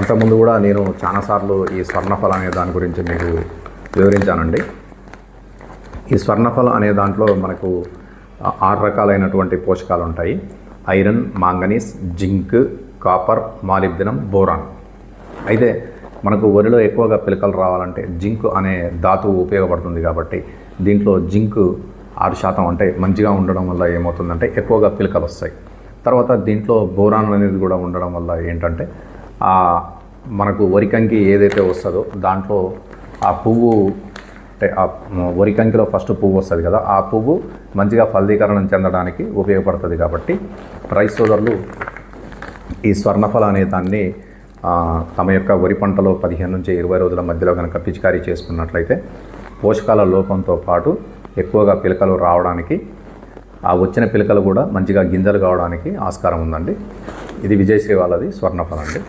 అంతకుముందు కూడా నేను చాలాసార్లు ఈ స్వర్ణఫల అనే దాని గురించి మీకు వివరించానండి. ఈ స్వర్ణఫల అనే దాంట్లో మనకు 6 రకాలైనటువంటి పోషకాలు ఉంటాయి. Iron, manganese, zinc, copper, molybdenum, boron. అయితే మనకు వరిలో ఎక్కువగా పిలకలు రావాలంటే జింక్ అనే ధాతువు ఉపయోగపడుతుంది కాబట్టి దీంట్లో జింక్ 6% అంటే మంచిగా ఉండడం వల్ల ఏమవుతుందంటే ఎక్కువగా పిలకలు వస్తాయి. తర్వాత దీంట్లో బోరాన్ అనేది కూడా ఉండడం వల్ల ఏంటంటే మనకు వరికంకి ఏదైతే వస్తుందో దాంట్లో ఆ పువ్వు అంటే ఆ వరికంకిలో ఫస్ట్ పువ్వు వస్తుంది కదా, ఆ పువ్వు మంచిగా ఫలదీకరణం చెందడానికి ఉపయోగపడుతుంది. కాబట్టి రైతు సోదరులు ఈ స్వర్ణఫల అనే దాన్ని తమ యొక్క వరి పంటలో 15 నుంచి 20 రోజుల మధ్యలో కనుక పిచికారీ చేసుకున్నట్లయితే పోషకాల లోపంతో పాటు ఎక్కువగా పిలకలు రావడానికి, ఆ వచ్చిన పిలకలు కూడా మంచిగా గింజలు కావడానికి ఆస్కారం ఉందండి. ఇది విజయశ్రీ వాళ్ళది స్వర్ణఫల అండి.